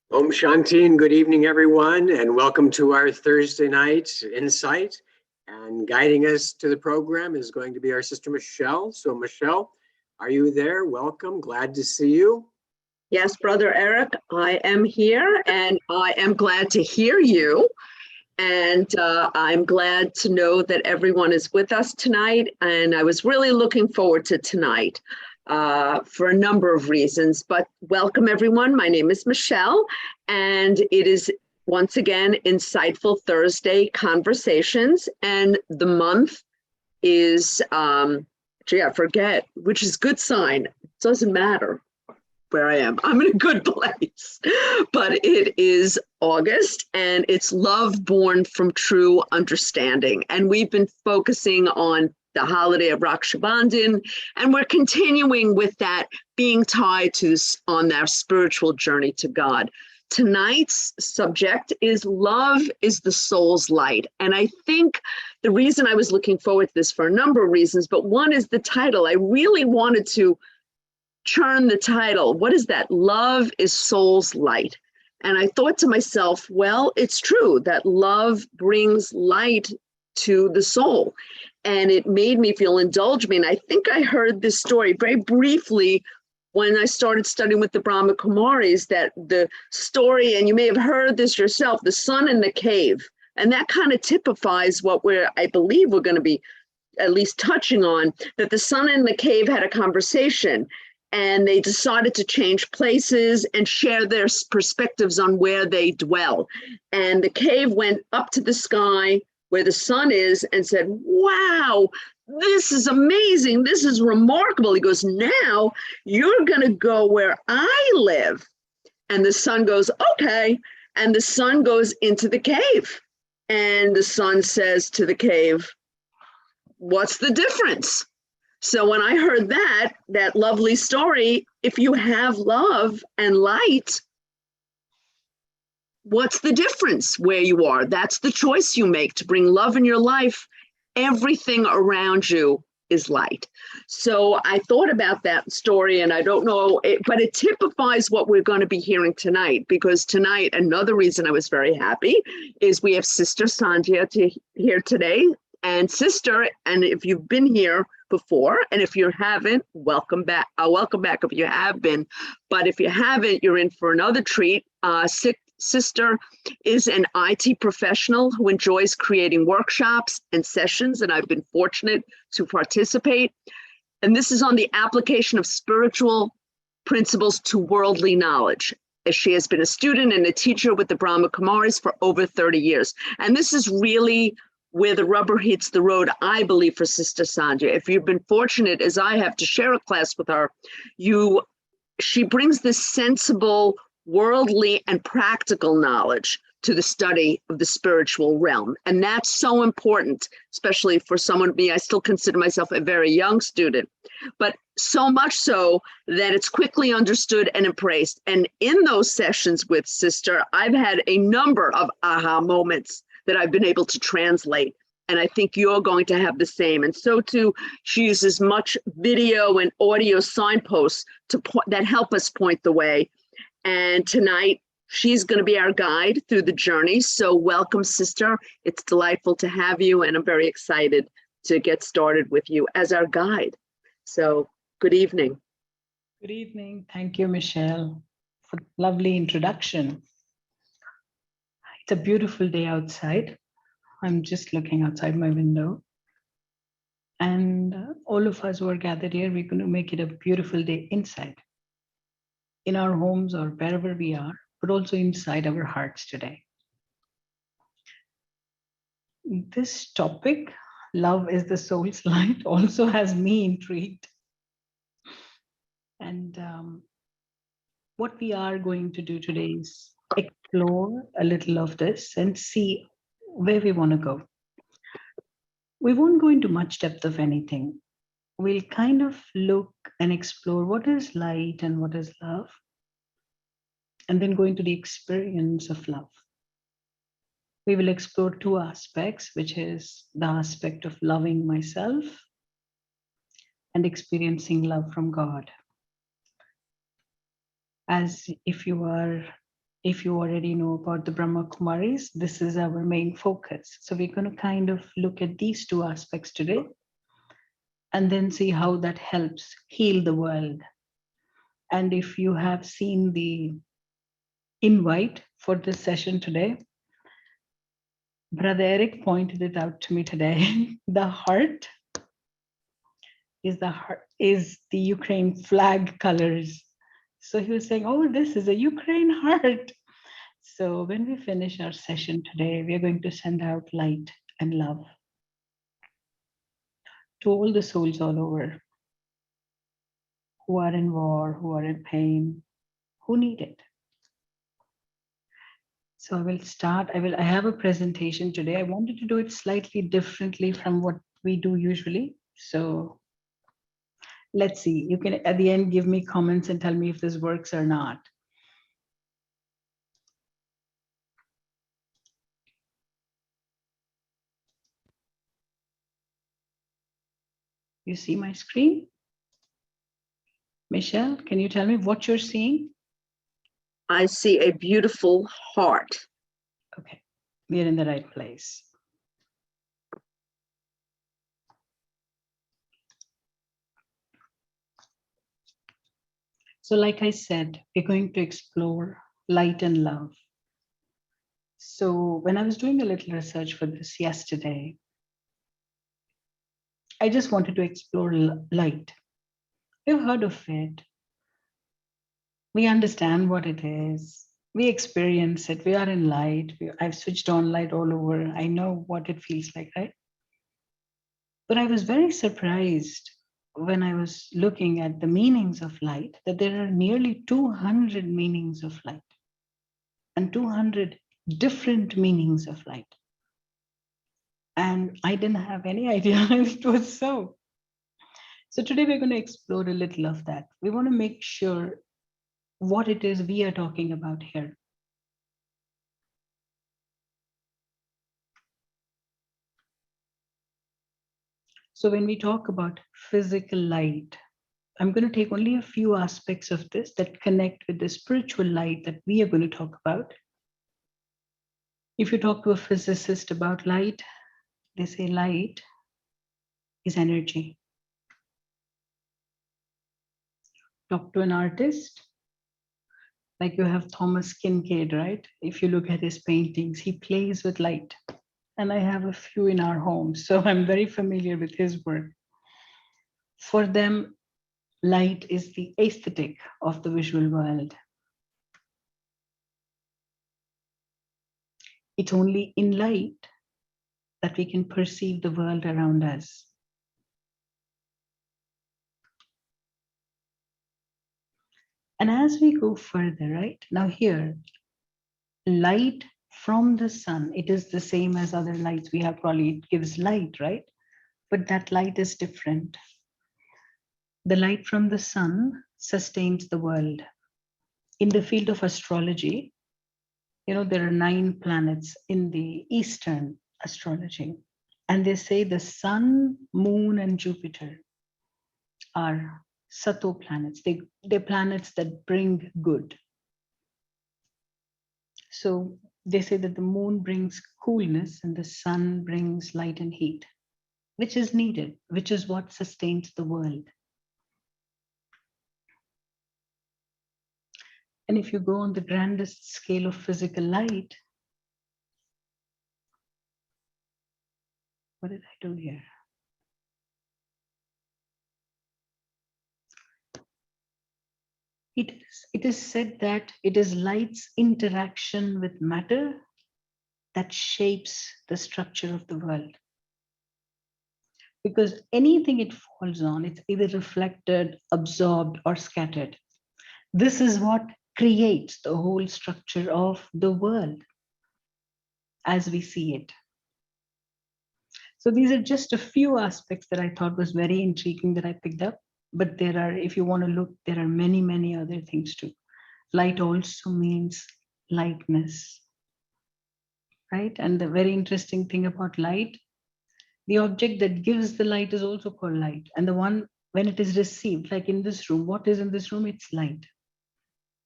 Om Shanti and good evening, everyone, and welcome to our Thursday night insight. And guiding us to the program is going to be our sister Michelle. So Michelle, are you there? Welcome, glad to see you. Yes, Brother Eric, I am here and I am glad to hear you. And I'm glad to know that everyone is with us tonight. And I was really looking forward to tonight for a number of reasons. But welcome, everyone. My name is Michelle, and it is once again Insightful Thursday Conversations. And the month is, I forget, which is good sign. It doesn't matter where I am. I'm in a good place. But it is August, and it's love born from true understanding. And we've been focusing on the holiday of Raksha Bandhan, and we're continuing with that, being tied to on our spiritual journey to God. Tonight's subject is love is the soul's light. And I think the reason I was looking forward to this for a number of reasons, but one is the title. I really wanted to churn the title. What is that? Love is soul's light. And I thought to myself, well, it's true that love brings light to the soul. And it made me feel, indulge me. And I think I heard this story very briefly when I started studying with the Brahma Kumaris, that the story, and you may have heard this yourself, the sun in the cave. And that kind of typifies what I believe we're going to be at least touching on, that the sun in the cave had a conversation. And they decided to change places and share their perspectives on where they dwell. And the cave went up to the sky where the sun is and said, wow, this is amazing. This is remarkable. He goes, now you're going to go where I live. And the sun goes, okay. And the sun goes into the cave. And the sun says to the cave, what's the difference? So when I heard that lovely story, if you have love and light, what's the difference where you are? That's the choice you make to bring love in your life. Everything around you is light. So I thought about that story, and I don't know, but it typifies what we're going to be hearing tonight, because tonight, another reason I was very happy is we have Sister Sandhya here today. And Sister, and if you've been here before, and if you haven't, welcome back. Welcome back if you have been. But if you haven't, you're in for another treat. Sister is an IT professional who enjoys creating workshops and sessions, and I've been fortunate to participate. And this is on the application of spiritual principles to worldly knowledge, as she has been a student and a teacher with the Brahma Kumaris for over 30 years. And this is really where the rubber hits the road, I believe, for Sister Sandhya. If you've been fortunate, as I have, to share a class with her, she brings this sensible, worldly, and practical knowledge to the study of the spiritual realm. And that's so important, especially for someone, me, I still consider myself a very young student, but so much so that it's quickly understood and embraced. And in those sessions with Sister, I've had a number of aha moments that I've been able to translate. And I think you're going to have the same. And so too, she uses much video and audio signposts that help us point the way. And tonight, she's going to be our guide through the journey. So welcome, Sister. It's delightful to have you. And I'm very excited to get started with you as our guide. So good evening. Good evening. Thank you, Michelle, for the lovely introduction. It's a beautiful day outside. I'm just looking outside my window. And all of us who are gathered here, we're going to make it a beautiful day inside, in our homes or wherever we are, but also inside our hearts today. This topic, love is the soul's light, also has me intrigued. And what we are going to do today is explore a little of this and see where we want to go. We won't go into much depth of anything. We'll kind of look and explore what is light and what is love, and then go into the experience of love. We will explore two aspects, which is the aspect of loving myself and experiencing love from God. As if you are If you already know about the Brahma Kumaris, this is our main focus. So we're going to kind of look at these two aspects today and then see how that helps heal the world. And if you have seen the invite for this session today, Brother Eric pointed it out to me today. The heart is the Ukraine flag colors. So he was saying, oh, this is a Ukraine heart. So when we finish our session today, we are going to send out light and love to all the souls all over who are in war, who are in pain, who need it. So I will start. I have a presentation today. I wanted to do it slightly differently from what we do usually. So let's see. You can at the end give me comments and tell me if this works or not. You see my screen? Michelle, can you tell me what you're seeing? I see a beautiful heart. Okay, we are in the right place. So like I said, we're going to explore light and love. So when I was doing a little research for this yesterday, I just wanted to explore light. We've heard of it. We understand what it is. We experience it. We are in light. I've switched on light all over. I know what it feels like, right? But I was very surprised when I was looking at the meanings of light, that there are nearly 200 meanings of light and 200 different meanings of light. And I didn't have any idea it was so. So today we're going to explore a little of that. We want to make sure what it is we are talking about here. So when we talk about physical light, I'm going to take only a few aspects of this that connect with the spiritual light that we are going to talk about. If you talk to a physicist about light, they say light is energy. Talk to an artist, like you have Thomas Kincaid, right? If you look at his paintings, he plays with light. And I have a few in our home, so I'm very familiar with his work. For them, light is the aesthetic of the visual world. It's only in light that we can perceive the world around us. And as we go further, right, now here, light from the sun, it is the same as other lights we have, probably it gives light, right? But that light is different. The light from the sun sustains the world. In the field of astrology, you know, there are 9 planets in the Eastern astrology. And they say the sun, moon, and Jupiter are Sato planets. They're planets that bring good. So they say that the moon brings coolness and the sun brings light and heat, which is needed, which is what sustains the world. And if you go on the grandest scale of physical light, what did I do here? It is said that it is light's interaction with matter that shapes the structure of the world. Because anything it falls on, it's either reflected, absorbed, or scattered. This is what creates the whole structure of the world as we see it. So these are just a few aspects that I thought was very intriguing that I picked up. But there are, if you want to look, there are many, many other things too. Light also means lightness, right? And the very interesting thing about light, the object that gives the light is also called light. And the one, when it is received, like in this room, what is in this room? It's light.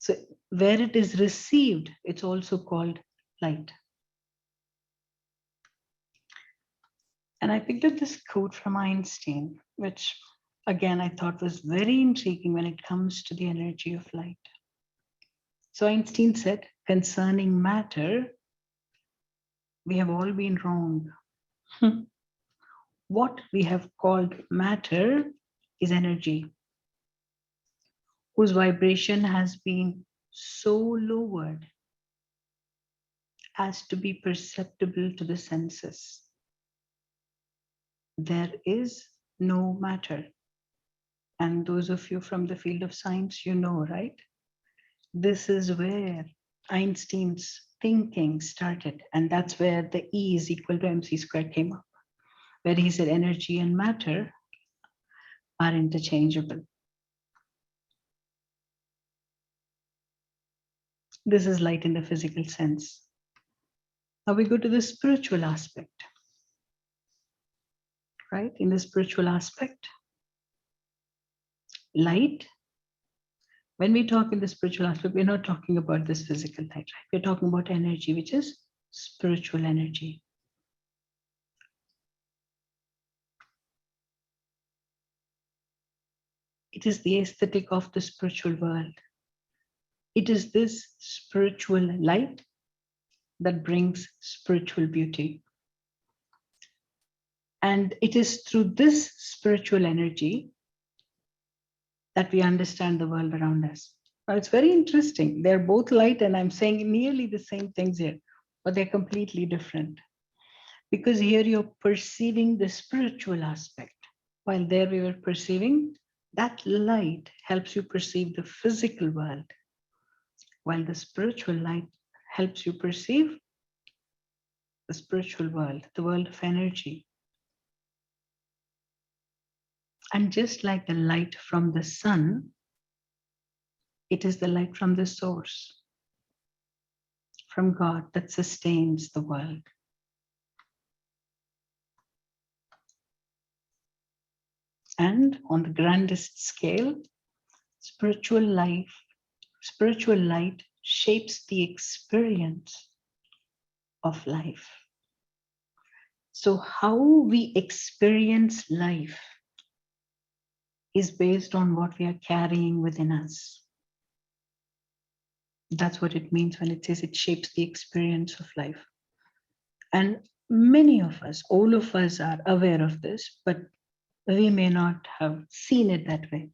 So where it is received, it's also called light. And I picked up this quote from Einstein, which again I thought was very intriguing when it comes to the energy of light. So Einstein said, concerning matter, we have all been wrong. What we have called matter is energy, whose vibration has been so lowered as to be perceptible to the senses. There is no matter. And those of you from the field of science, you know, right? This is where Einstein's thinking started. And that's where the E is equal to mc squared came up, where he said energy and matter are interchangeable. This is light in the physical sense. Now we go to the spiritual aspect, right? In the spiritual aspect, light, when we talk in the spiritual aspect, we're not talking about this physical light, right? We're talking about energy, which is spiritual energy. It is the aesthetic of the spiritual world. It is this spiritual light that brings spiritual beauty. And it is through this spiritual energy that we understand the world around us. Now, it's very interesting. They're both light, and I'm saying nearly the same things here, but they're completely different. Because here you're perceiving the spiritual aspect, while there we were perceiving that light helps you perceive the physical world, while the spiritual light helps you perceive the spiritual world, the world of energy. And just like the light from the sun, it is the light from the source, from God, that sustains the world. And on the grandest scale, spiritual light shapes the experience of life. So how we experience life is based on what we are carrying within us. That's what it means when it says it shapes the experience of life. And many of us, all of us are aware of this, but we may not have seen it that way.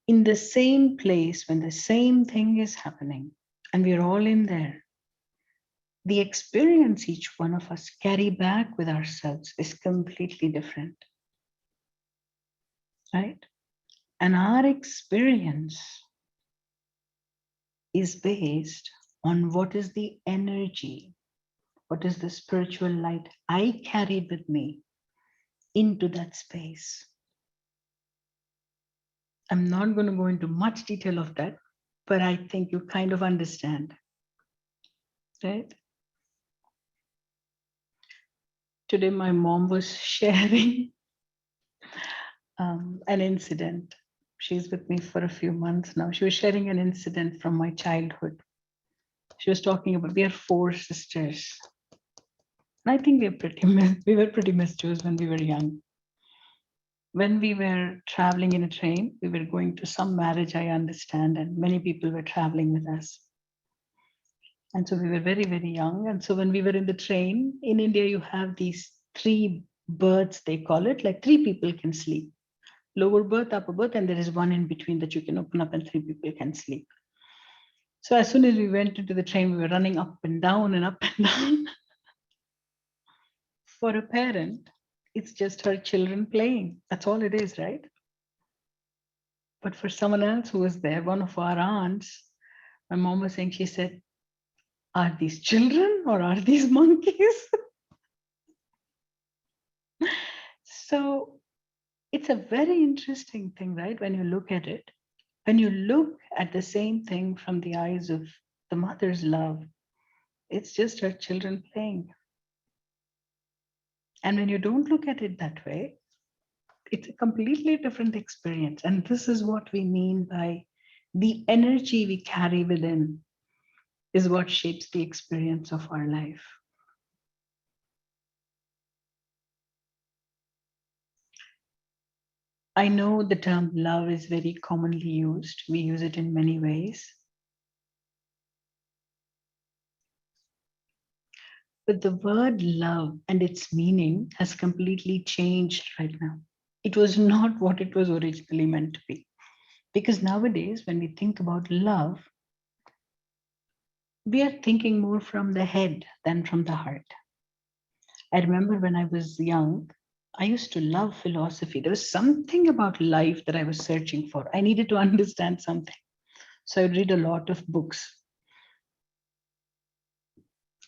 In the same place, when the same thing is happening, and we're all in there, the experience each one of us carry back with ourselves is completely different, right? And our experience is based on what is the energy, what is the spiritual light I carry with me into that space. I'm not going to go into much detail of that, but I think you kind of understand, right? Today, my mom was sharing an incident. She's with me for a few months now. She was sharing an incident from my childhood. She was talking about, we are 4 sisters. And I think we were pretty mischievous when we were young. When we were traveling in a train, we were going to some marriage, I understand, and many people were traveling with us. And so we were very, very young. And so when we were in the train, in India, you have these 3 berths, they call it, like 3 people can sleep. Lower berth, upper berth, and there is one in between that you can open up and 3 people can sleep. So as soon as we went into the train, we were running up and down and up and down. For a parent, it's just her children playing. That's all it is, right? But for someone else who was there, one of our aunts, my mom was saying, she said, are these children or are these monkeys? So it's a very interesting thing, right? When you look at it, when you look at the same thing from the eyes of the mother's love, it's just her children playing. And when you don't look at it that way, it's a completely different experience. And this is what we mean by The energy we carry within is what shapes the experience of our life. I know the term love is very commonly used. We use it in many ways. But the word love and its meaning has completely changed right now. It was not what it was originally meant to be. Because nowadays, when we think about love, we are thinking more from the head than from the heart. I remember when I was young, I used to love philosophy. There was something about life that I was searching for. I needed to understand something. So I would read a lot of books.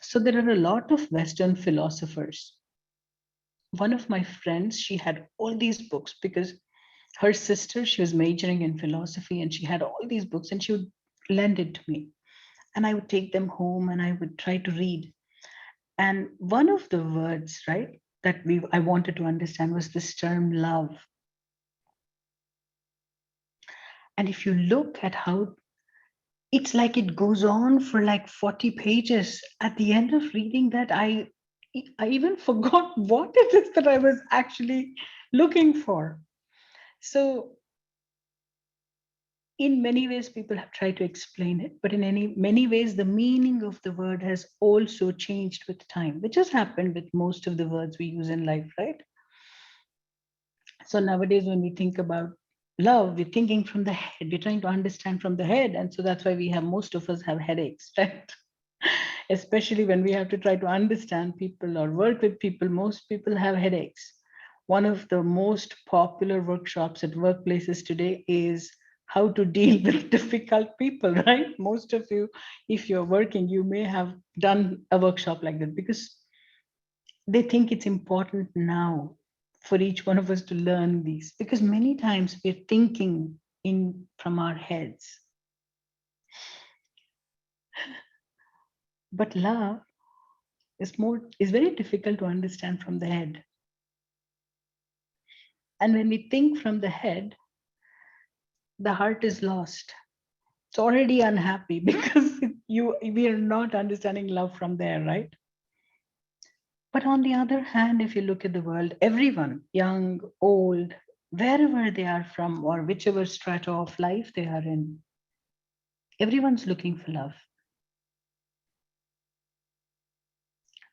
So there are a lot of Western philosophers. One of my friends, she had all these books because her sister, she was majoring in philosophy and she had all these books and she would lend it to me. And I would take them home and I would try to read. And one of the words, right, that I wanted to understand was this term love. And if you look at how it's like it goes on for like 40 pages, at the end of reading that, I even forgot what it is that I was actually looking for. So in many ways, people have tried to explain it, but in many ways, the meaning of the word has also changed with time, which has happened with most of the words we use in life, right? So nowadays, when we think about love, we're thinking from the head. We're trying to understand from the head. And so that's why we have, most of us have headaches, right? Especially when we have to try to understand people or work with people, most people have headaches. One of the most popular workshops at workplaces today is how to deal with difficult people, right? Most of you, if you're working, you may have done a workshop like that because they think it's important now for each one of us to learn these, because many times we're thinking in from our heads. But love is very difficult to understand from the head. And when we think from the head, the heart is lost. It's already unhappy because we are not understanding love from there, right? But on the other hand, if you look at the world, everyone, young, old, wherever they are from, or whichever strata of life they are in, everyone's looking for love.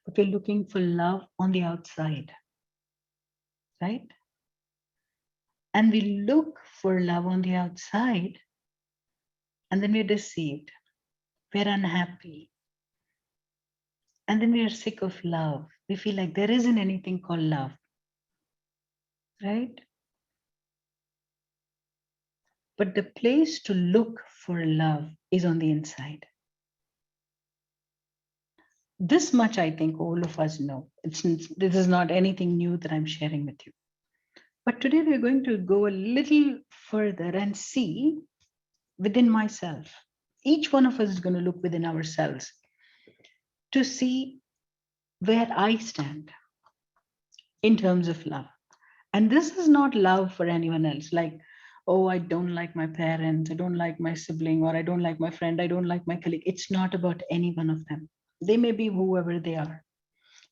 But we're looking for love on the outside, right? And we look for love on the outside, and then we're deceived. We're unhappy. And then we are sick of love. We feel like there isn't anything called love, right? But the place to look for love is on the inside. This much I think all of us know. This is not anything new that I'm sharing with you. But today we're going to go a little further and see within myself. Each one of us is going to look within ourselves to see where I stand in terms of love. And this is not love for anyone else, like, oh, I don't like my parents, I don't like my sibling, or I don't like my friend, I don't like my colleague. It's not about any one of them. They may be whoever they are.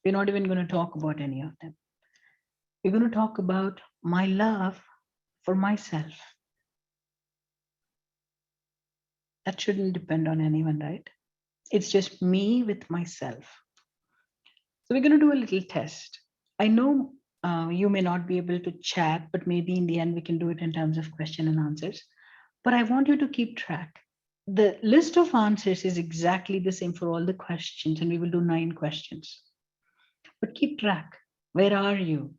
We're not even going to talk about any of them. We're going to talk about my love for myself. That shouldn't depend on anyone, right? It's just me with myself. So we're going to do a little test. I know you may not be able to chat, but maybe in the end we can do it in terms of question and answers. But I want you to keep track. The list of answers is exactly the same for all the questions, and we will do 9 questions. But keep track. Where are you?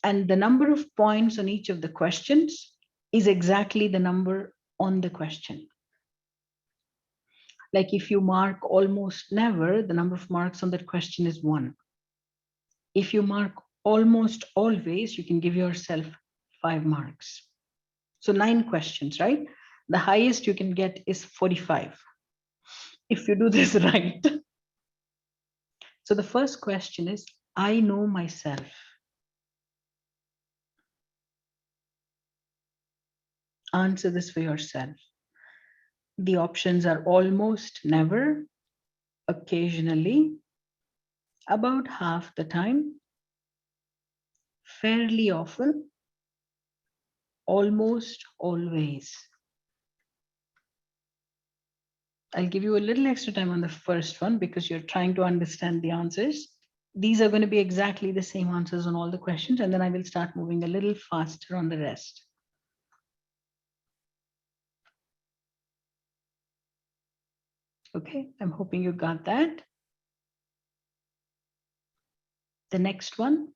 And the number of points on each of the questions is exactly the number on the question. Like if you mark almost never, the number of marks on that question is 1. If you mark almost always, you can give yourself 5 marks. So 9 questions, right? The highest you can get is 45 if you do this right. So the first question is, I know myself. Answer this for yourself. The options are almost never, occasionally, about half the time, fairly often, almost always. I'll give you a little extra time on the first one because you're trying to understand the answers. These are going to be exactly the same answers on all the questions, and then I will start moving a little faster on the rest. Okay, I'm hoping you got that. The next one,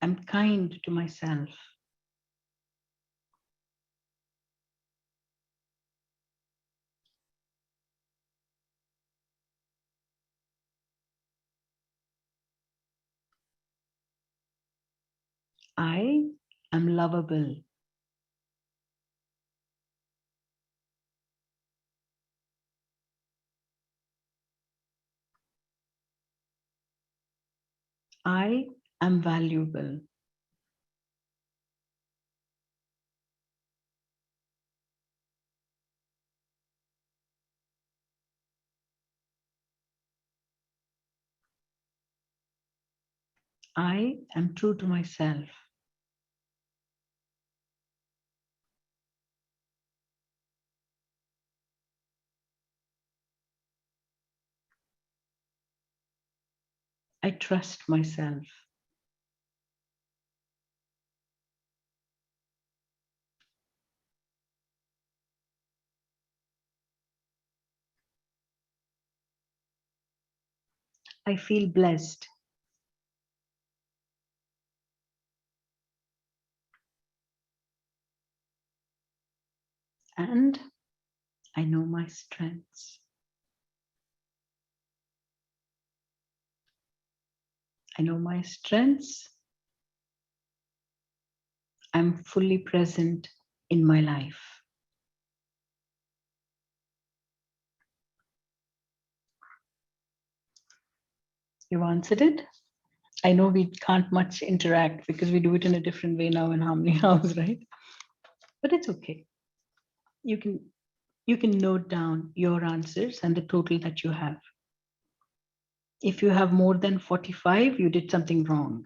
I'm kind to myself. I am lovable. I am valuable. I am true to myself. I trust myself. I feel blessed. And I know my strengths. I know my strengths. I'm fully present in my life. You answered it? I know we can't much interact because we do it in a different way now in Harmony House, right? But it's okay. You can note down your answers and the total that you have. If you have more than 45, you did something wrong.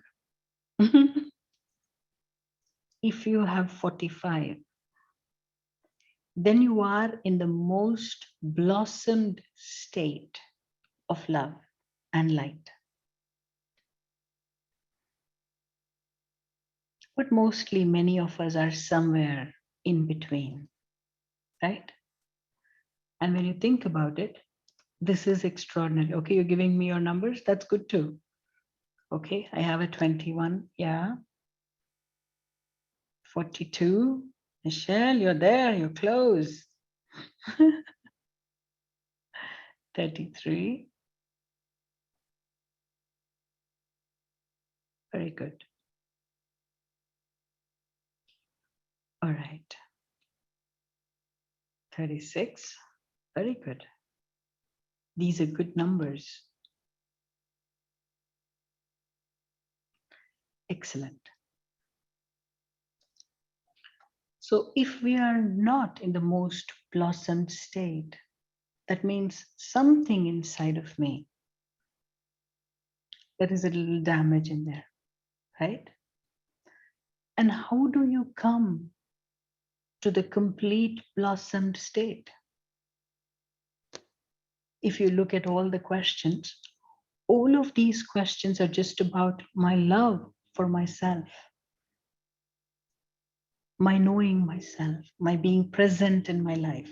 If you have 45, then you are in the most blossomed state of love and light. But mostly many of us are somewhere in between, right? And when you think about it, this is extraordinary. Okay, you're giving me your numbers. That's good too. Okay, I have a 21. Yeah. 42. Michelle, you're there. You're close. 33. Very good. All right. 36. Very good. These are good numbers. Excellent. So if we are not in the most blossomed state, that means something inside of me, there is a little damage in there, right? And how do you come to the complete blossomed state? If you look at all the questions, all of these questions are just about my love for myself, my knowing myself, my being present in my life,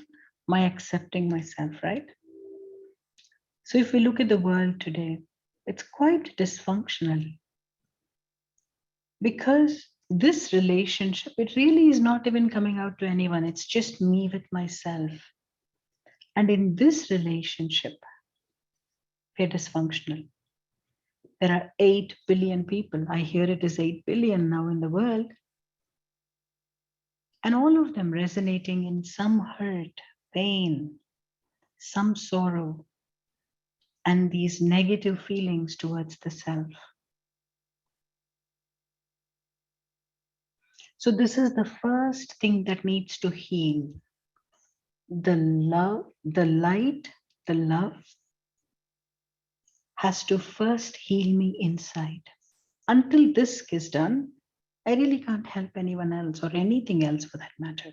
my accepting myself, right? So if we look at the world today, it's quite dysfunctional because this relationship, it really is not even coming out to anyone. It's just me with myself. And in this relationship, we're dysfunctional. There are 8 billion people. I hear it is 8 billion now in the world. And all of them resonating in some hurt, pain, some sorrow, and these negative feelings towards the self. So this is the first thing that needs to heal. the love, the light, the love has to first heal me inside. Until this is done, I really can't help anyone else or anything else for that matter.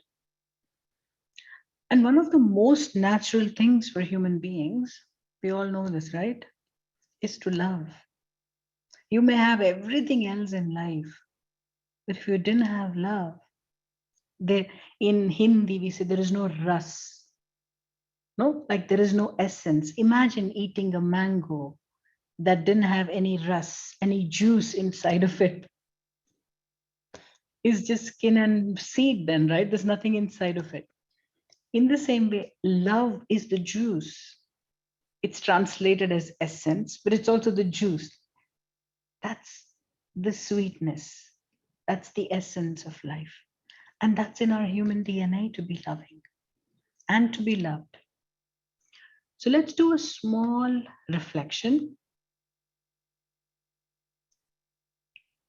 And one of the most natural things for human beings, we all know this, right, is to love. You may have everything else in life, but if you didn't have love, there in Hindi we say there is no ras. No, like there is no essence. Imagine eating a mango that didn't have any ras, any juice inside of it. It's just skin and seed, then, right? There's nothing inside of it. In the same way, love is the juice. It's translated as essence, but it's also the juice. That's the sweetness. That's the essence of life. And that's in our human DNA, to be loving and to be loved. So let's do a small reflection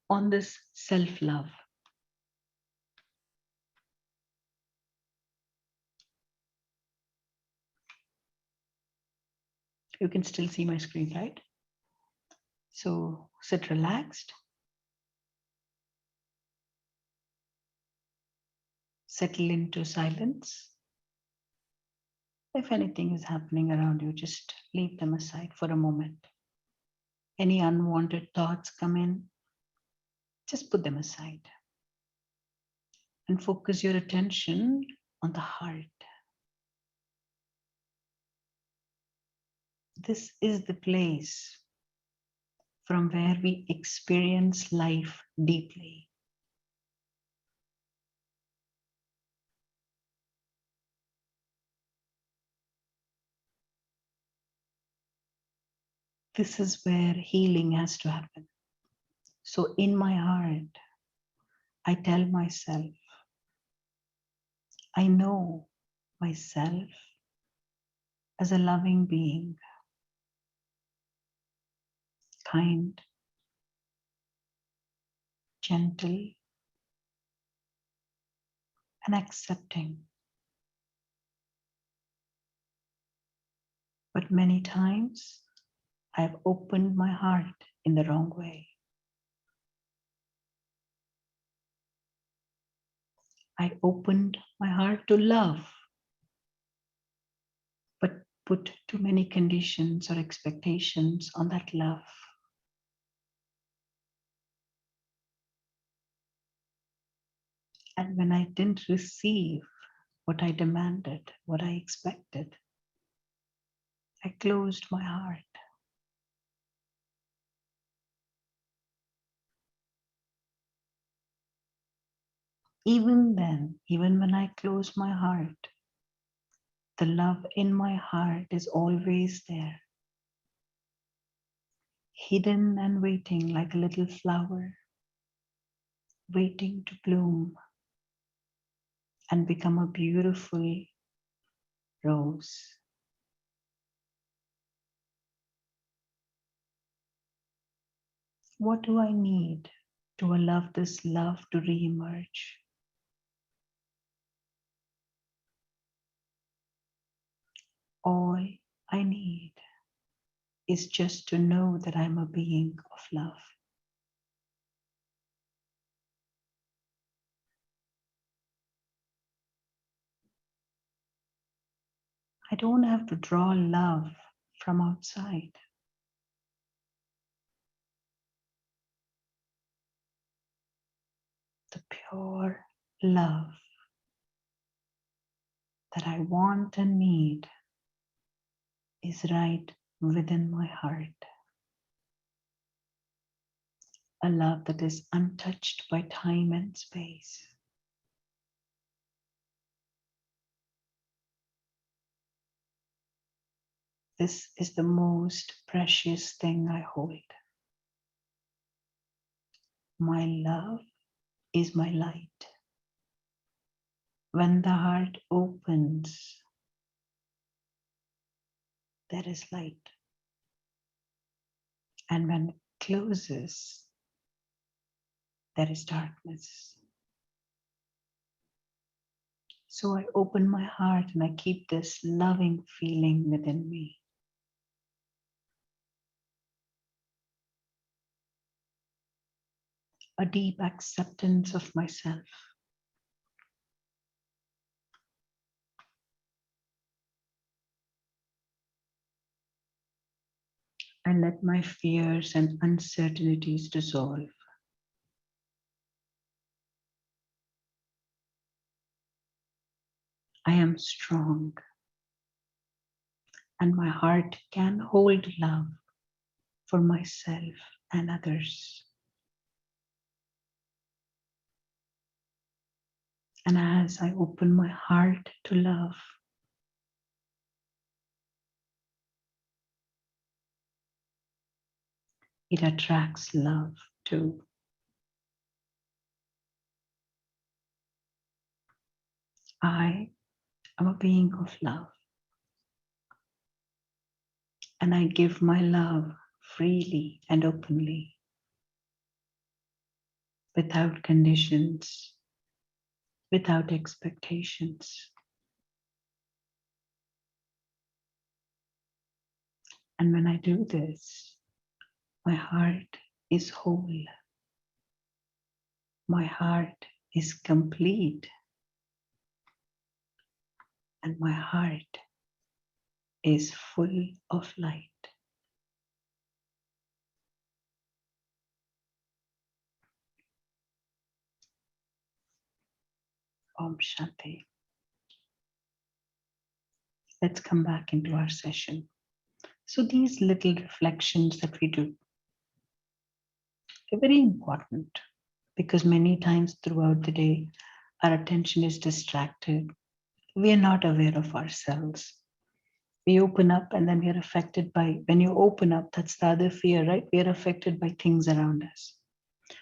on this self-love. You can still see my screen, right? So sit relaxed. Settle into silence. If anything is happening around you, just leave them aside for a moment. Any unwanted thoughts come in, just put them aside. And focus your attention on the heart. This is the place from where we experience life deeply. This is where healing has to happen. So in my heart, I tell myself, I know myself as a loving being, kind, gentle, and accepting. But many times, I've opened my heart in the wrong way. I opened my heart to love, but put too many conditions or expectations on that love. And when I didn't receive what I demanded, what I expected, I closed my heart. Even then, even when I close my heart, the love in my heart is always there, hidden and waiting like a little flower, waiting to bloom and become a beautiful rose. What do I need to allow this love to re-emerge? All I need is just to know that I'm a being of love. I don't have to draw love from outside. The pure love that I want and need is right within my heart. A love that is untouched by time and space. This is the most precious thing I hold. My love is my light. When the heart opens, there is light. And when it closes, there is darkness. So I open my heart and I keep this loving feeling within me. A deep acceptance of myself. And let my fears and uncertainties dissolve. I am strong, and my heart can hold love for myself and others. And as I open my heart to love, it attracts love too. I am a being of love, and I give my love freely and openly, without conditions, without expectations. And when I do this, my heart is whole. My heart is complete. And my heart is full of light. Om Shanti. Let's come back into our session. So these little reflections that we do, they're very important because many times throughout the day, our attention is distracted. We are not aware of ourselves. We open up and then we are affected by, when you open up, that's the other fear, right? We are affected by things around us.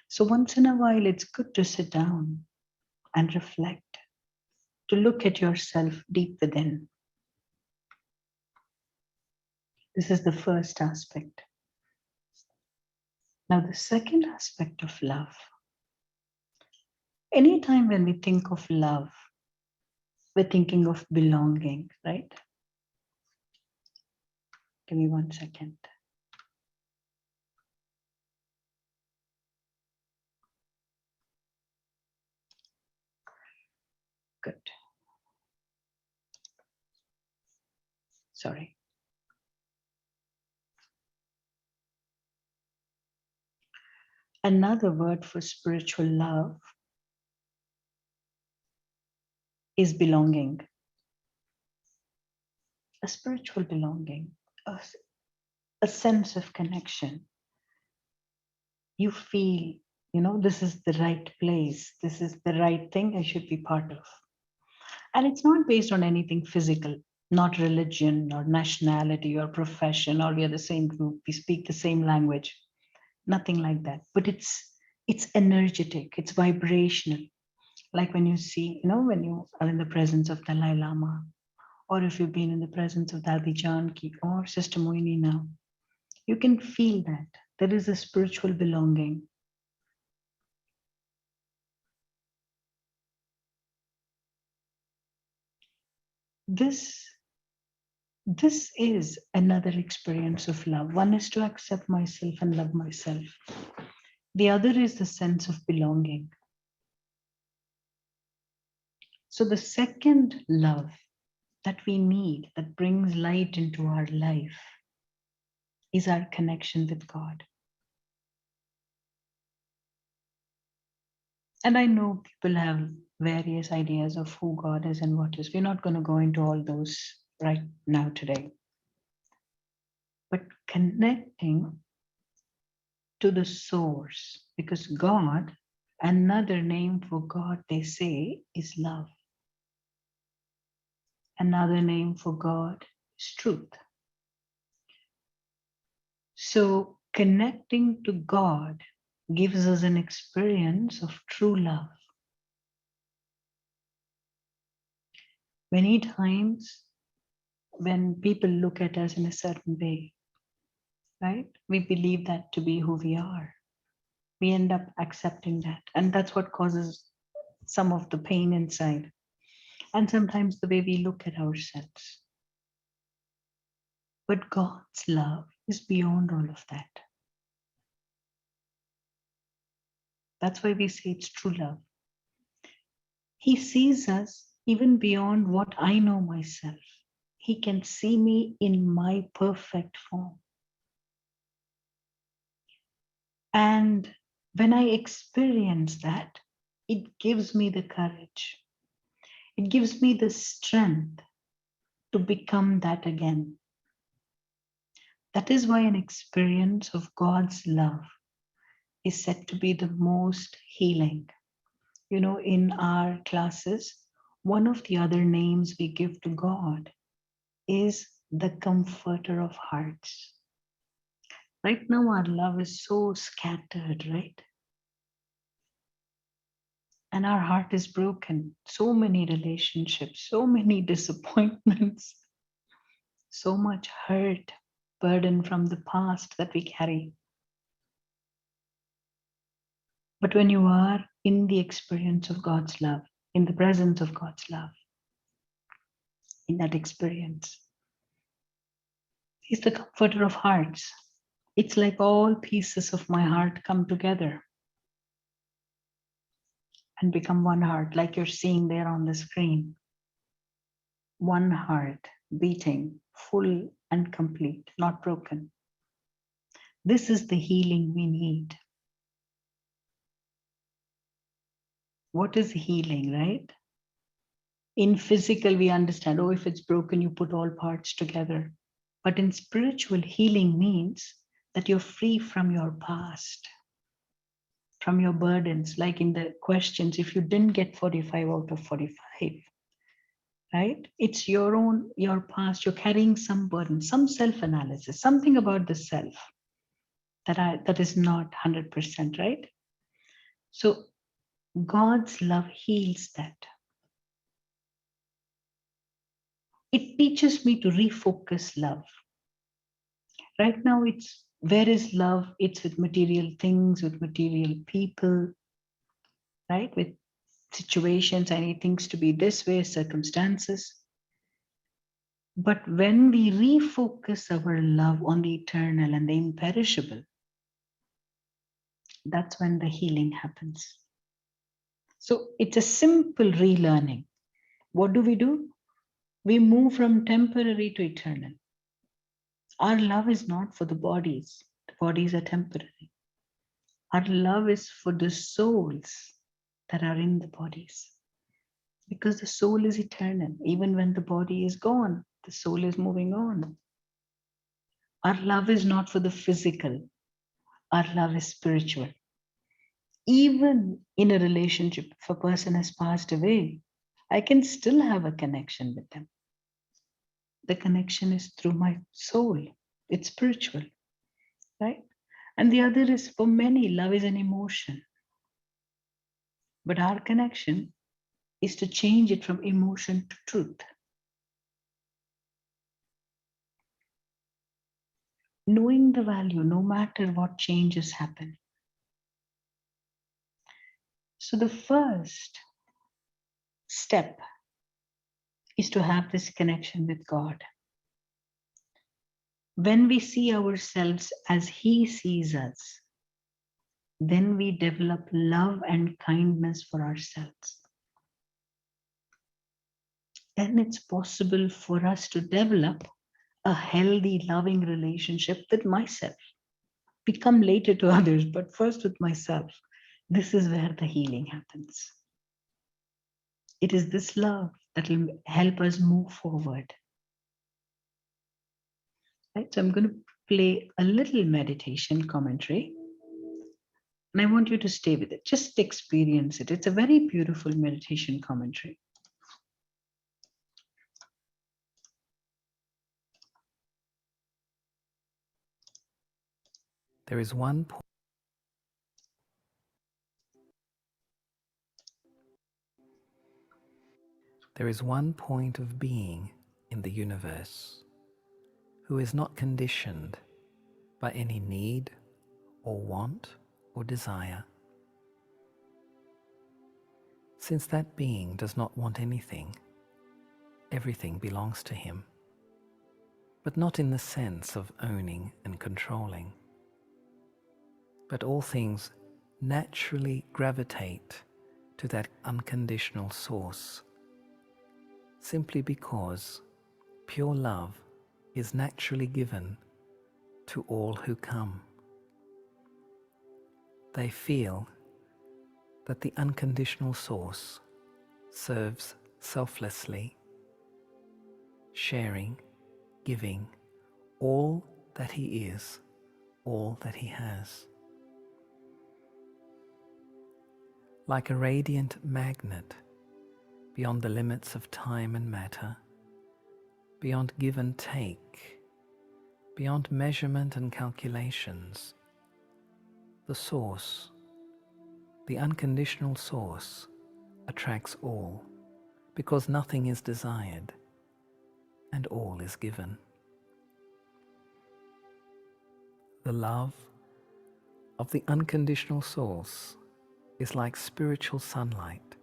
So once in a while, it's good to sit down and reflect, to look at yourself deep within. This is the first aspect. Now, the second aspect of love. Anytime when we think of love, we're thinking of belonging, right? Give me 1 second. Good. Sorry. Another word for spiritual love is belonging. A spiritual belonging, a sense of connection. You feel, this is the right place. This is the right thing I should be part of. And it's not based on anything physical, not religion or nationality or profession, or we are the same group, we speak the same language, nothing like that. But it's energetic, it's vibrational. Like when you see, when you are in the presence of Dalai Lama, or if you've been in the presence of Dadi Janki or Sister Moini now, you can feel that there is a spiritual belonging. This is another experience of love. One is to accept myself and love myself. The other is the sense of belonging. So the second love that we need, that brings light into our life, is our connection with God. And I know people have various ideas of who God is and what is. We're not going to go into all those right now today. But connecting to the source, because God, another name for God, they say, is love. Another name for God is truth. So connecting to God gives us an experience of true love. Many times when people look at us in a certain way, right, we believe that to be who we are. We end up accepting that. And that's what causes some of the pain inside. and sometimes the way we look at ourselves. But God's love is beyond all of that. That's why we say it's true love. He sees us even beyond what I know myself. He can see me in my perfect form. And when I experience that, it gives me the courage. It gives me the strength to become that again. That is why an experience of God's love is said to be the most healing. You know, in our classes, one of the other names we give to God is the comforter of hearts. Right now, our love is so scattered, right? And our heart is broken. So many relationships, so many disappointments, so much hurt, burden from the past that we carry. But when you are in the experience of God's love, in the presence of God's love, in that experience, He's the comforter of hearts. It's like all pieces of my heart come together and become one heart, like you're seeing there on the screen. One heart beating, full and complete, not broken. This is the healing we need. What is healing, right? In physical, we understand, oh, if it's broken, you put all parts together. But in spiritual, healing means that you're free from your past, from your burdens. Like in the questions, if you didn't get 45 out of 45, right? It's your past. You're carrying some burden, some self-analysis, something about the self that is not 100%, right? So God's love heals that. It teaches me to refocus love. Right now, it's where is love? It's with material things, with material people, right? With situations, I need things to be this way, circumstances. But when we refocus our love on the eternal and the imperishable, that's when the healing happens. So it's a simple relearning. What do? We move from temporary to eternal. Our love is not for the bodies. The bodies are temporary. Our love is for the souls that are in the bodies. Because the soul is eternal. Even when the body is gone, the soul is moving on. Our love is not for the physical. Our love is spiritual. Even in a relationship, if a person has passed away, I can still have a connection with them. The connection is through my soul. It's spiritual, right? And the other is for many, love is an emotion. But our connection is to change it from emotion to truth. Knowing the value, no matter what changes happen. So the first step is to have this connection with God. When we see ourselves as He sees us, then we develop love and kindness for ourselves. Then it's possible for us to develop a healthy, loving relationship with myself. We come later to others, but first with myself. This is where the healing happens. It is this love that will help us move forward. Right? So I'm going to play a little meditation commentary. And I want you to stay with it. Just experience it. It's a very beautiful meditation commentary. There is one point of being in the universe who is not conditioned by any need or want or desire. Since that being does not want anything everything belongs to him, but not in the sense of owning and controlling. But all things naturally gravitate to that unconditional source, simply because pure love is naturally given to all who come. They feel that the unconditional source serves selflessly, sharing, giving all that he is, all that he has. Like a radiant magnet beyond the limits of time and matter, beyond give and take, beyond measurement and calculations, the source, the unconditional source, attracts all, because nothing is desired and all is given. The love of the unconditional source is like spiritual sunlight.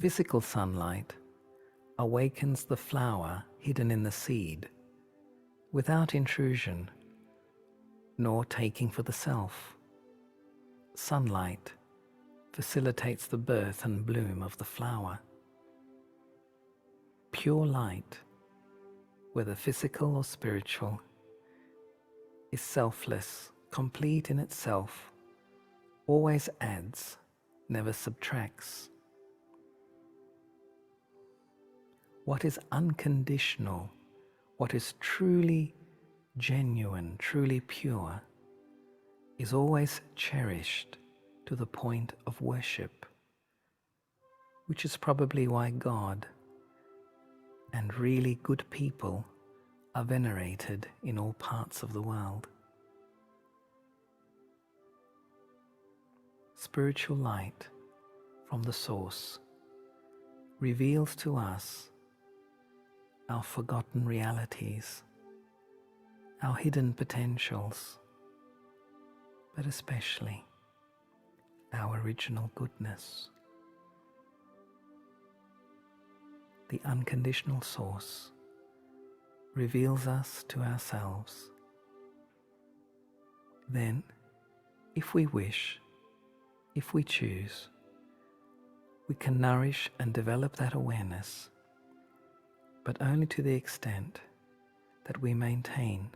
Physical sunlight awakens the flower hidden in the seed without intrusion nor taking for the self. Sunlight facilitates the birth and bloom of the flower. Pure light, whether physical or spiritual, is selfless, complete in itself, always adds, never subtracts. What is unconditional, what is truly genuine, truly pure, is always cherished to the point of worship, which is probably why God and really good people are venerated in all parts of the world. Spiritual light from the source reveals to us our forgotten realities, our hidden potentials, but especially our original goodness. The unconditional source reveals us to ourselves. Then, if we wish, if we choose, we can nourish and develop that awareness, but only to the extent that we maintain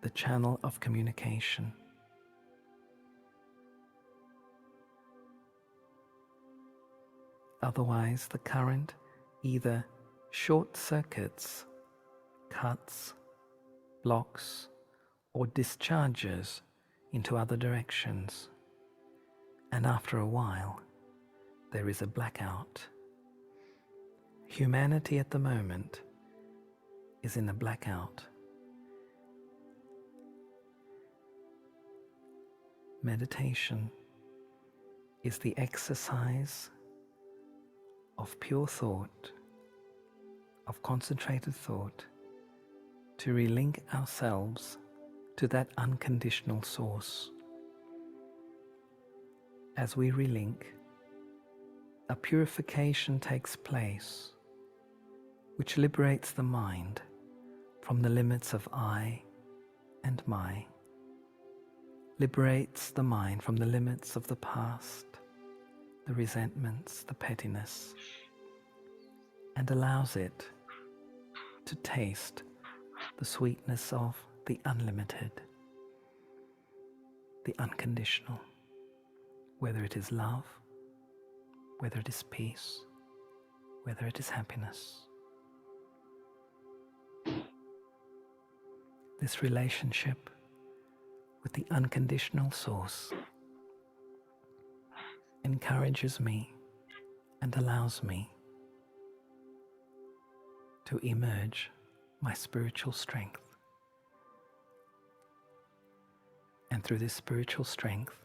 the channel of communication. Otherwise, the current either short circuits, cuts, blocks, or discharges into other directions, and after a while, there is a blackout. Humanity at the moment is in a blackout. Meditation is the exercise of pure thought, of concentrated thought, to relink ourselves to that unconditional source. As we relink, a purification takes place, which liberates the mind from the limits of I and my, liberates the mind from the limits of the past, the resentments, the pettiness, and allows it to taste the sweetness of the unlimited, the unconditional, whether it is love, whether it is peace, whether it is happiness. This relationship with the unconditional source encourages me and allows me to emerge my spiritual strength. And through this spiritual strength,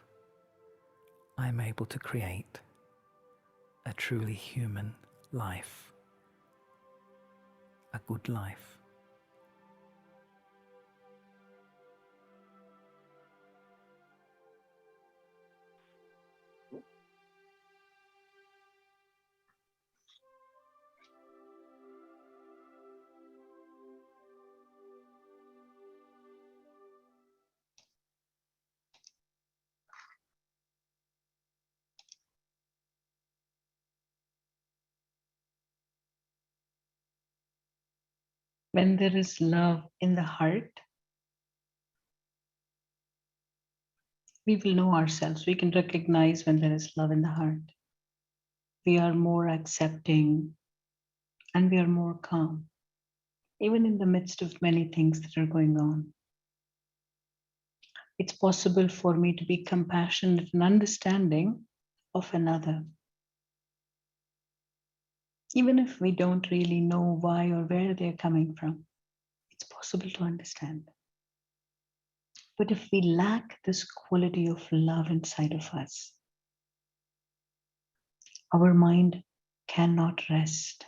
I am able to create a truly human life, a good life. When there is love in the heart, we will know ourselves. We can recognize when there is love in the heart. We are more accepting and we are more calm, even in the midst of many things that are going on. It's possible for me to be compassionate and understanding of another, even if we don't really know why or where they're coming from. It's possible to understand. But if we lack this quality of love inside of us, our mind cannot rest.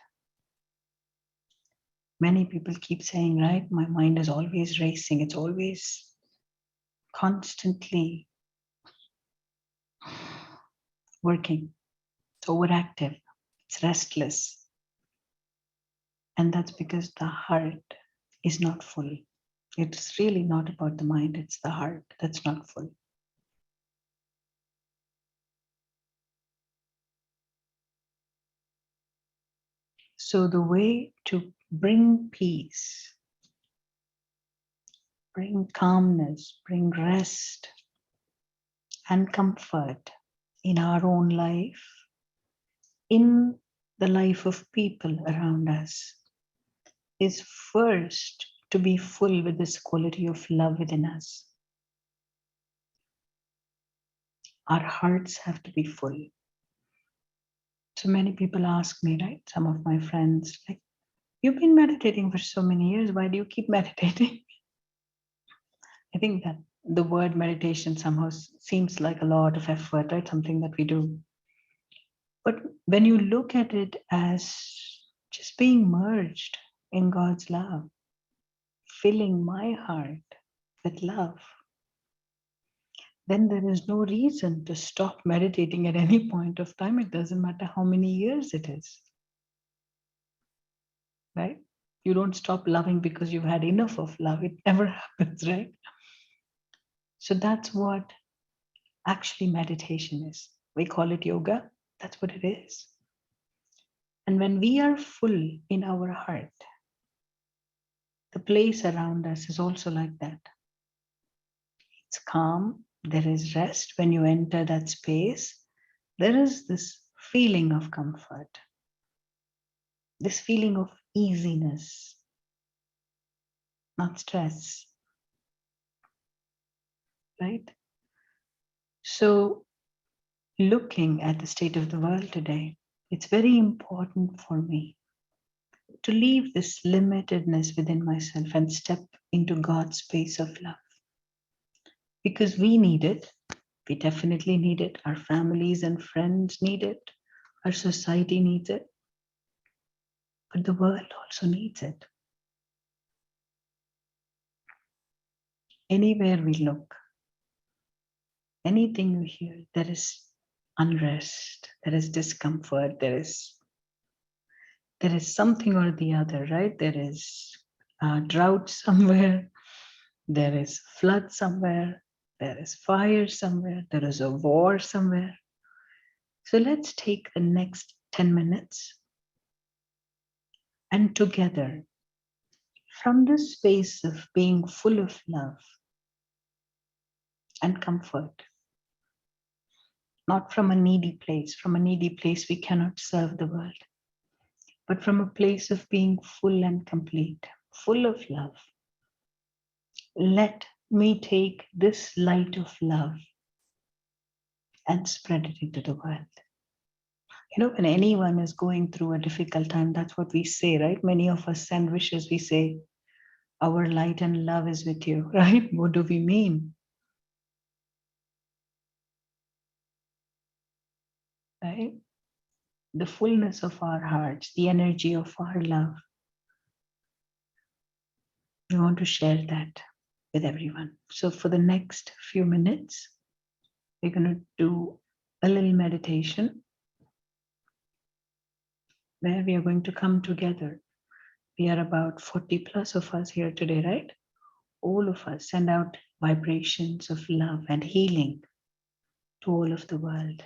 Many people keep saying, right, my mind is always racing. It's always constantly working. It's overactive. It's restless. And that's because the heart is not full. It's really not about the mind. It's the heart that's not full. So the way to bring peace, bring calmness, bring rest and comfort in our own life, in the life of people around us, is first to be full with this quality of love within us. Our hearts have to be full. So many people ask me, right? Some of my friends, like, you've been meditating for so many years. Why do you keep meditating? I think that the word meditation somehow seems like a lot of effort, right? Something that we do. But when you look at it as just being merged in God's love, filling my heart with love, then there is no reason to stop meditating at any point of time. It doesn't matter how many years it is, right? You don't stop loving because you've had enough of love. It never happens, right? So that's what actually meditation is. We call it yoga. That's what it is. And when we are full in our heart, the place around us is also like that. It's calm. There is rest. When you enter that space, there is this feeling of comfort, this feeling of easiness, not stress, right? So looking at the state of the world today, it's very important for me to leave this limitedness within myself and step into God's space of love. Because we need it. We definitely need it. Our families and friends need it. Our society needs it. But the world also needs it. Anywhere we look, anything we hear, there is unrest, there is discomfort, there is something or the other, right? There is a drought somewhere, there is flood somewhere, there is fire somewhere, there is a war somewhere. So let's take the next 10 minutes and together, from the space of being full of love and comfort, not from a needy place. From a needy place, we cannot serve the world. But from a place of being full and complete, full of love, let me take this light of love and spread it into the world. You know, when anyone is going through a difficult time, that's what we say, right? Many of us send wishes. We say, our light and love is with you, right? What do we mean? Right? The fullness of our hearts, the energy of our love. We want to share that with everyone. So for the next few minutes, we're going to do a little meditation where we are going to come together. We are about 40 plus of us here today, right? All of us send out vibrations of love and healing to all of the world.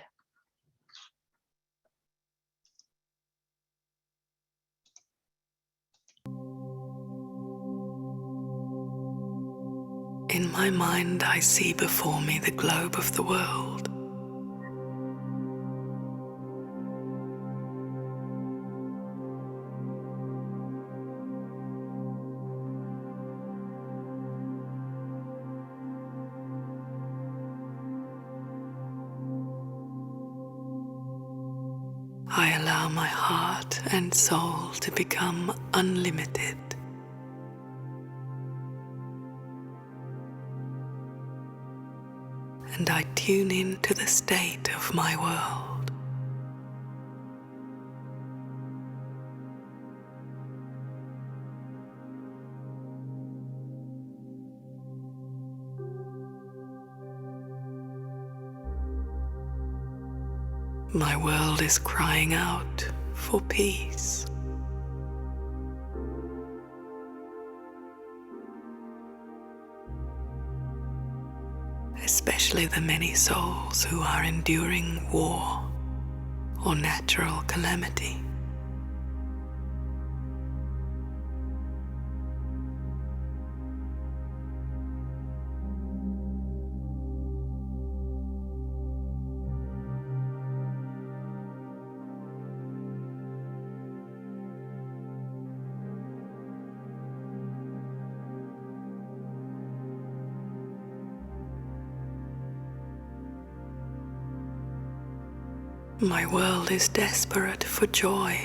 in my mind I see before me the globe of the world. I allow my heart and soul to become unlimited. And I tune into the state of my world. My world is crying out for peace. Especially the many souls who are enduring war or natural calamity. My world is desperate for joy.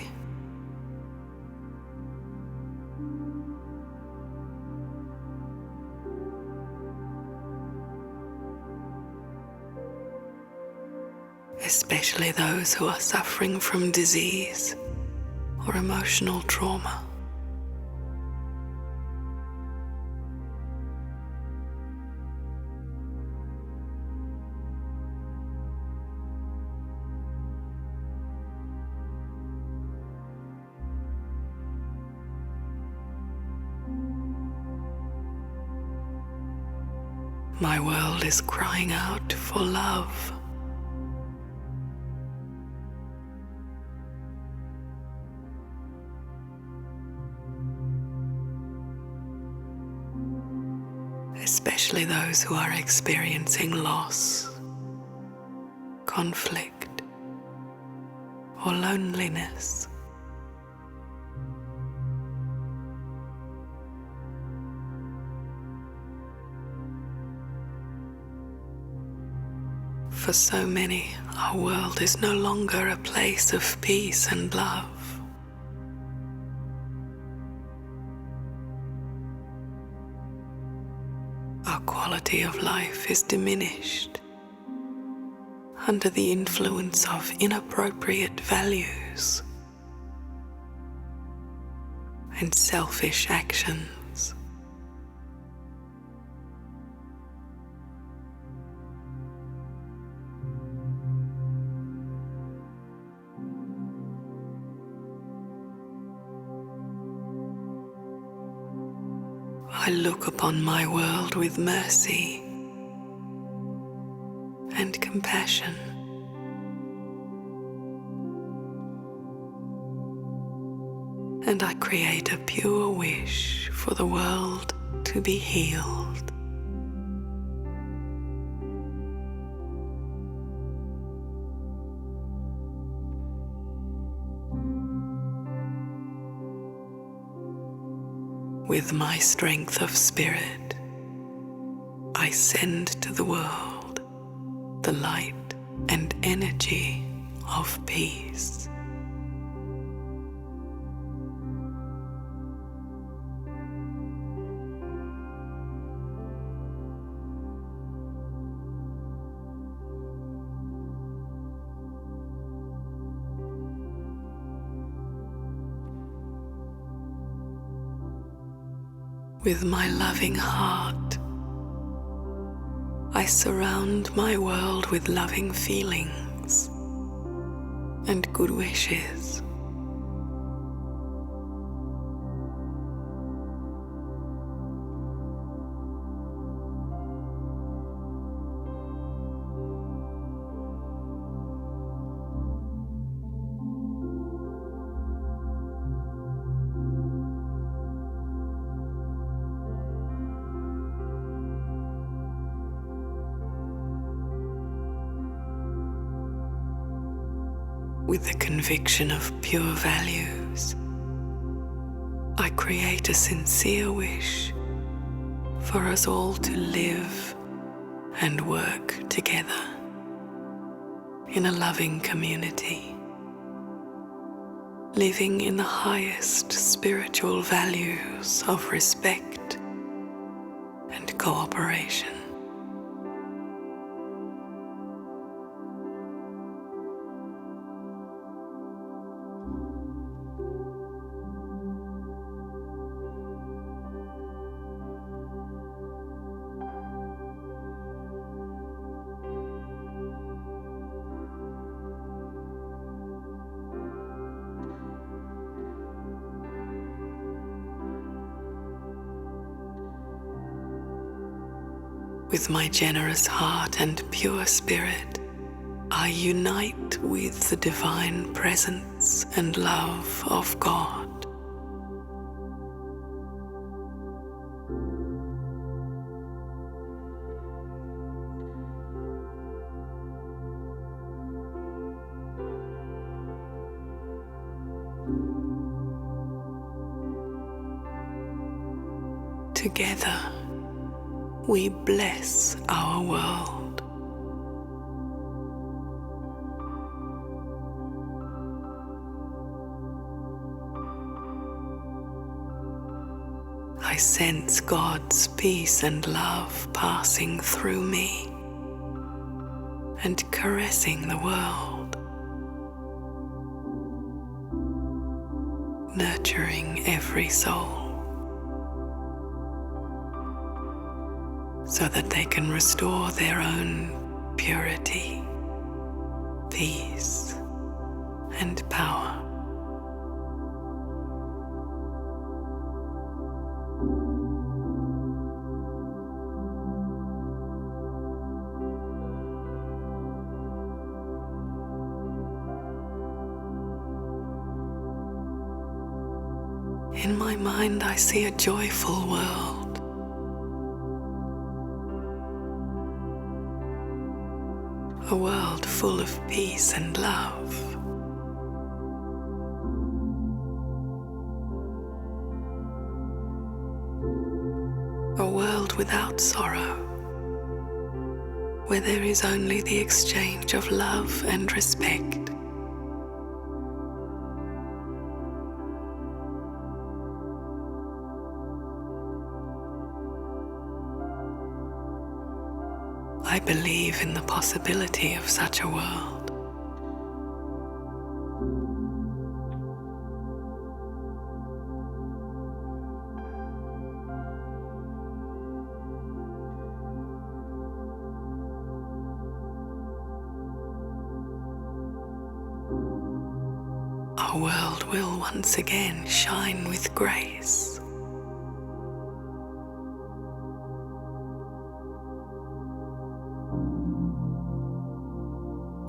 Especially those who are suffering from disease or emotional trauma. My world is crying out for love. Especially those who are experiencing loss, conflict, or loneliness. For so many, our world is no longer a place of peace and love. Our quality of life is diminished under the influence of inappropriate values and selfish actions. I look upon my world with mercy and compassion. And I create a pure wish for the world to be healed. With my strength of spirit, I send to the world the light and energy of peace. With my loving heart, I surround my world with loving feelings and good wishes. with the conviction of pure values, I create a sincere wish for us all to live and work together in a loving community, living in the highest spiritual values of respect and cooperation. With my generous heart and pure spirit, I unite with the divine presence and love of God. Together, we bless our world. I sense God's peace and love passing through me and caressing the world, nurturing every soul, so that they can restore their own purity, peace, and power. In my mind, I see a joyful world. A world full of peace and love. A world without sorrow, where there is only the exchange of love and respect. I believe in the possibility of such a world. Our world will once again shine with grace.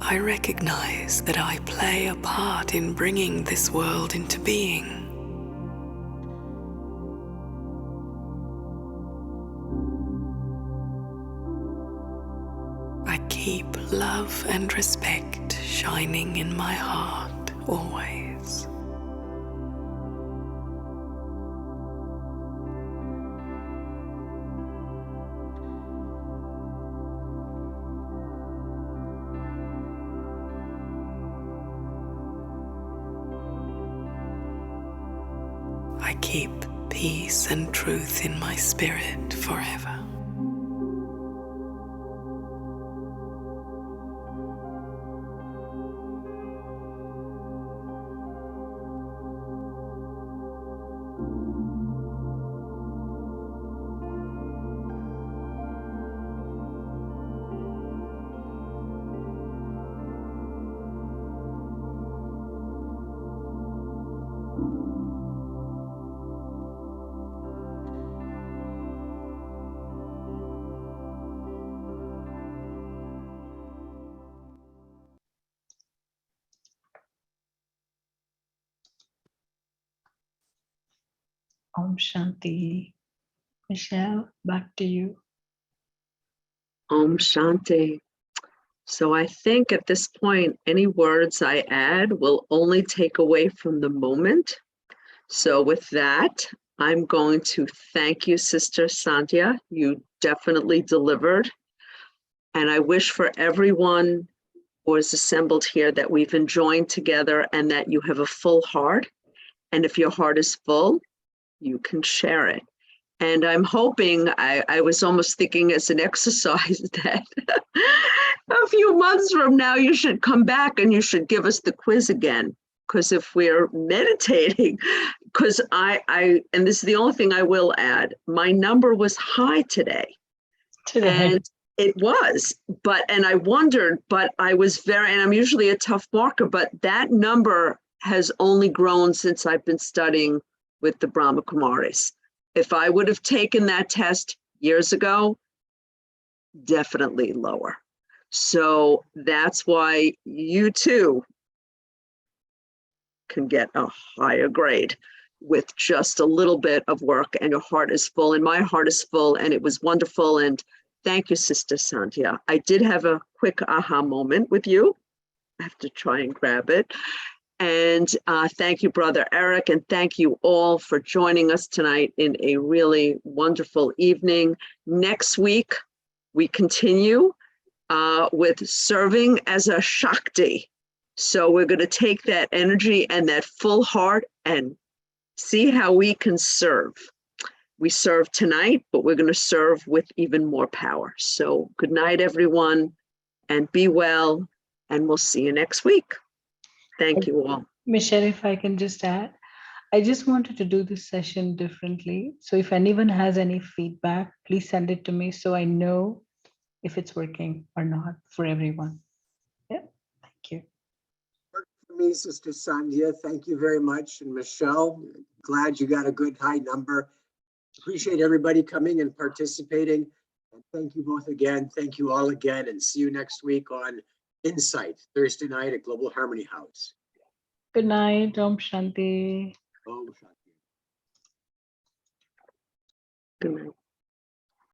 I recognize that I play a part in bringing this world into being. I keep love and respect shining in my heart always. I keep peace and truth in my spirit forever. Om Shanti. Michelle, back to you. Om Shanti. So I think at this point, any words I add will only take away from the moment. So with that, I'm going to thank you, Sister Sandhya. You definitely delivered. And I wish for everyone who is assembled here that we've enjoyed together and that you have a full heart. And if your heart is full, you can share it. And I'm hoping, I was almost thinking as an exercise that a few months from now, you should come back and you should give us the quiz again. Because if we're meditating, because and this is the only thing I will add, my number was high today. And it was, and I wondered, but I was and I'm usually a tough marker, but that number has only grown since I've been studying with the Brahma Kumaris. If I would have taken that test years ago, definitely lower. So that's why you too can get a higher grade with just a little bit of work, and your heart is full, and my heart is full, and it was wonderful. And thank you, Sister Sandhya. I did have a quick aha moment with you. I have to try and grab it. And thank you, Brother Eric, and thank you all for joining us tonight in a really wonderful evening. Next week, we continue with serving as a Shakti. So we're going to take that energy and that full heart and see how we can serve. We serve tonight, but we're going to serve with even more power. So good night, everyone, and be well, and we'll see you next week. Thank you all. Michelle, if I can just add, I just wanted to do this session differently. So if anyone has any feedback, please send it to me so I know if it's working or not for everyone. Yeah, thank you. For me, Sister Sandhya, thank you very much. And Michelle, glad you got a good high number. Appreciate everybody coming and participating. And thank you both again. Thank you all again. And see you next week on Insight, Thursday night at Global Harmony House. Good night. Om Shanti. Om Shanti. Good night.